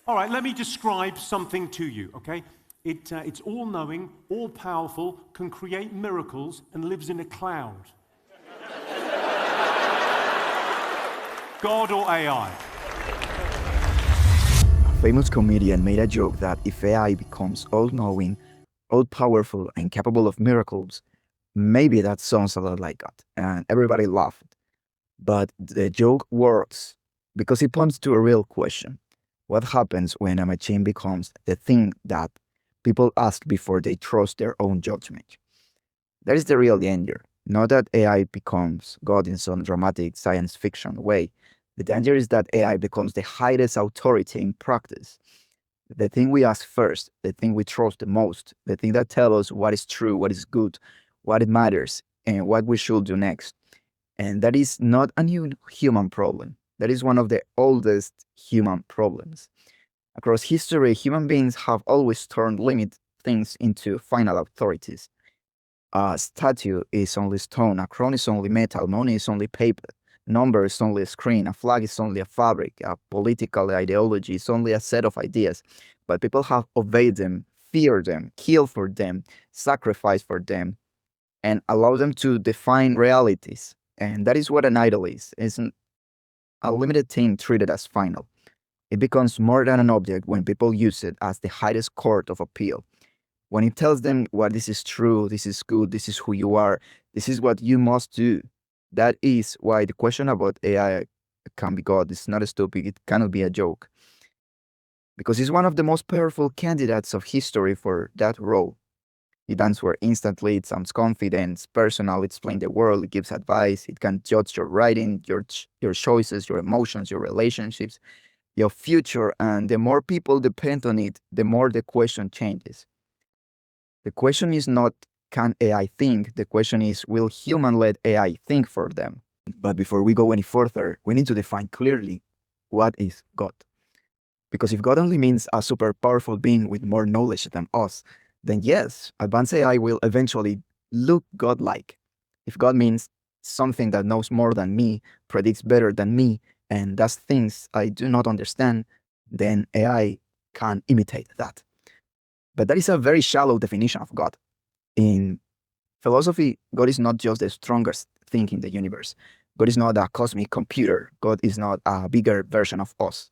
All right, let me describe something to you, okay? It's all-knowing, all-powerful, can create miracles, and lives in a cloud. God or AI? A famous comedian made a joke that if AI becomes all-knowing, all-powerful, and capable of miracles, maybe that sounds a lot like God. And everybody laughed. But the joke works because it points to a real question. What happens when a machine becomes the thing that people ask before they trust their own judgment? That is the real danger. Not that AI becomes God in some dramatic science fiction way. The danger is that AI becomes the highest authority in practice. The thing we ask first, the thing we trust the most, the thing that tells us what is true, what is good, what it matters, and what we should do next. And that is not a new human problem. That is one of the oldest human problems. Across history, human beings have always turned limit things into final authorities. A statue is only stone, a crown is only metal, money is only paper, number is only a screen, a flag is only a fabric, a political ideology is only a set of ideas. But people have obeyed them, feared them, killed for them, sacrificed for them, and allowed them to define realities. And that is what an idol is. It's a limited thing treated as final. It becomes more than an object when people use it as the highest court of appeal. When it tells them what this is true, this is good, this is who you are, this is what you must do. That is why the question about AI can be God. It's not stupid, it cannot be a joke. Because it's one of the most powerful candidates of history for that role. It answers instantly, it sounds confident, personal, it explains the world, it gives advice, it can judge your writing, your choices, your emotions, your relationships, your future, and the more people depend on it, the more the question changes. The question is not, can AI think? The question is, will human let AI think for them? But before we go any further, we need to define clearly what is God. Because if God only means a super powerful being with more knowledge than us, then yes, advanced AI will eventually look godlike. If God means something that knows more than me, predicts better than me, and does things I do not understand, then AI can imitate that. But that is a very shallow definition of God. In philosophy, God is not just the strongest thing in the universe. God is not a cosmic computer. God is not a bigger version of us.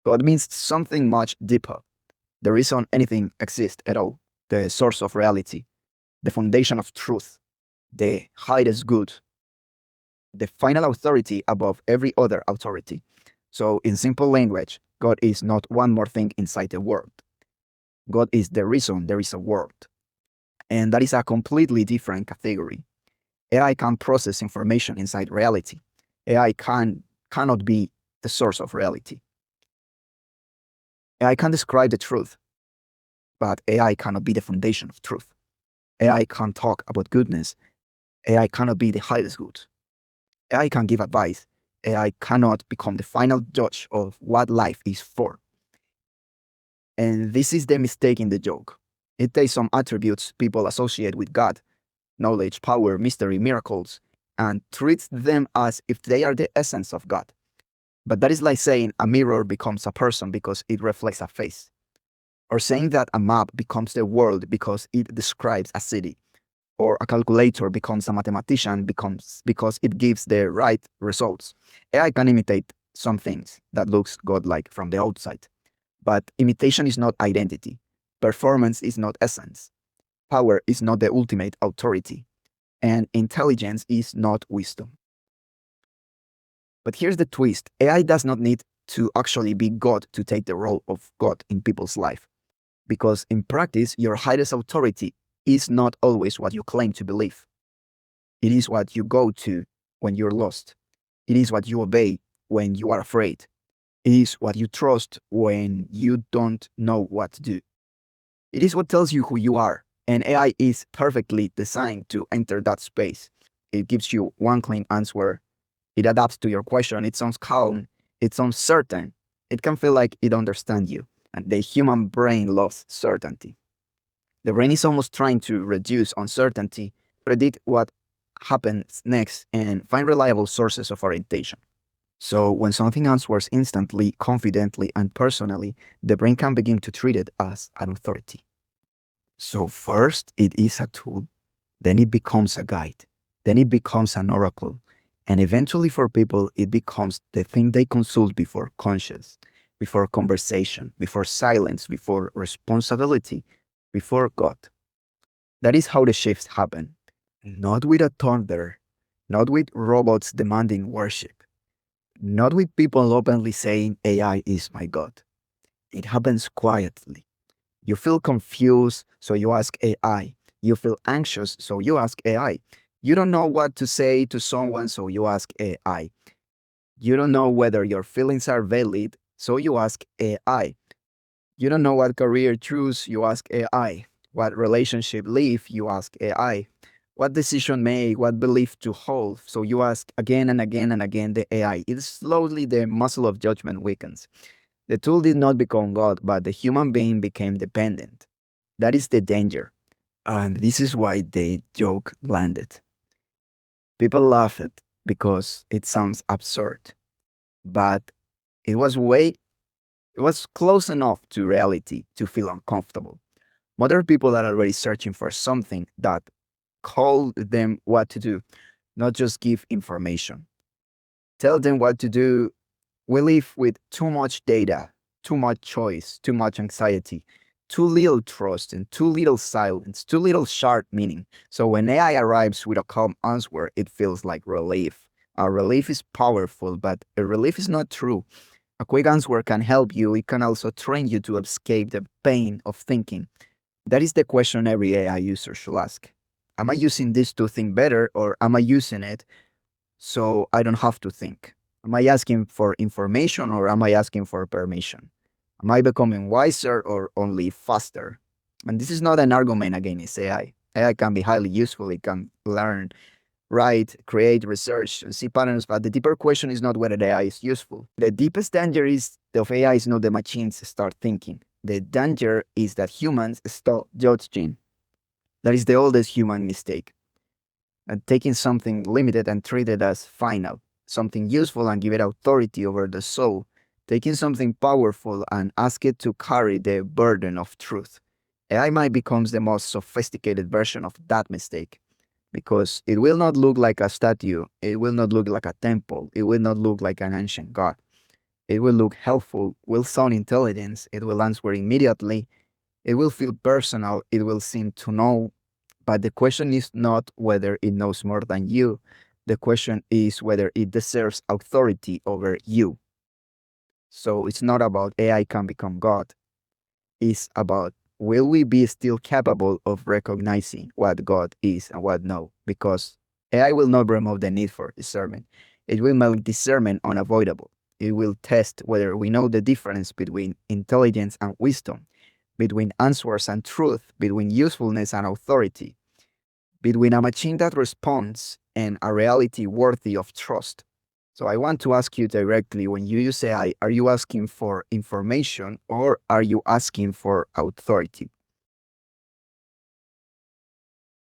God means something much deeper. The reason anything exists at all, the source of reality, the foundation of truth, the highest good, the final authority above every other authority. So, in simple language, God is not one more thing inside the world. God is the reason there is a world. And that is a completely different category. AI can process information inside reality. AI cannot be the source of reality. AI can describe the truth, but AI cannot be the foundation of truth. AI can talk about goodness. AI cannot be the highest good. AI can give advice. AI cannot become the final judge of what life is for. And this is the mistake in the joke. It takes some attributes people associate with God, knowledge, power, mystery, miracles, and treats them as if they are the essence of God. But that is like saying a mirror becomes a person because it reflects a face, or saying that a map becomes the world because it describes a city, or a calculator becomes a mathematician because it gives the right results. AI can imitate some things that looks godlike from the outside, but imitation is not identity. Performance is not essence. Power is not the ultimate authority, and intelligence is not wisdom. But here's the twist. AI does not need to actually be God to take the role of God in people's life. Because in practice, your highest authority is not always what you claim to believe. It is what you go to when you're lost. It is what you obey when you are afraid. It is what you trust when you don't know what to do. It is what tells you who you are. And AI is perfectly designed to enter that space. It gives you one clean answer. It adapts to your question. It sounds calm. It sounds certain. It can feel like it understands you. And the human brain loves certainty. The brain is almost trying to reduce uncertainty, predict what happens next, and find reliable sources of orientation. So when something answers instantly, confidently, and personally, the brain can begin to treat it as an authority. So first, it is a tool, then it becomes a guide, then it becomes an oracle, and eventually for people, it becomes the thing they consult before conscience, before conversation, before silence, before responsibility, before God. That is how the shifts happen. Not with a thunder, not with robots demanding worship, not with people openly saying AI is my God. It happens quietly. You feel confused, so you ask AI. You feel anxious, so you ask AI. You don't know what to say to someone, so you ask AI. You don't know whether your feelings are valid, so you ask AI. You don't know what career choose, you ask AI. What relationship live, you ask AI. What decision make, what belief to hold, so you ask again and again and again the AI. It's slowly the muscle of judgment weakens. The tool did not become God, but the human being became dependent. That is the danger. And this is why the joke landed. People laugh it because it sounds absurd, but it was way it was close enough to reality to feel uncomfortable. Modern people are already searching for something that told them what to do, not just give information. Tell them what to do. We live with too much data, too much choice, too much anxiety, too little trust, and too little silence, too little sharp meaning. So when AI arrives with a calm answer, it feels like relief. A relief is powerful, but a relief is not true. A quick answer can help you. It can also train you to escape the pain of thinking. That is the question every AI user should ask. Am I using this to think better, or am I using it so I don't have to think? Am I asking for information, or am I asking for permission? Am I becoming wiser or only faster? And this is not an argument against AI. AI can be highly useful. It can learn, write, create, research, and see patterns. But the deeper question is not whether the AI is useful. The deepest danger is of AI is not the machines start thinking. The danger is that humans stop judging. That is the oldest human mistake. And taking something limited and treat it as final, something useful and give it authority over the soul, taking something powerful and ask it to carry the burden of truth. AI might becomes the most sophisticated version of that mistake because it will not look like a statue, it will not look like a temple, it will not look like an ancient god. It will look helpful, will sound intelligent, it will answer immediately, it will feel personal, it will seem to know. But the question is not whether it knows more than you. The question is whether it deserves authority over you. So it's not about AI can become God. It's about will we be still capable of recognizing what God is and what no? Because AI will not remove the need for discernment. It will make discernment unavoidable. It will test whether we know the difference between intelligence and wisdom, between answers and truth, between usefulness and authority, between a machine that responds and a reality worthy of trust. So I want to ask you directly, when you use AI, are you asking for information or are you asking for authority?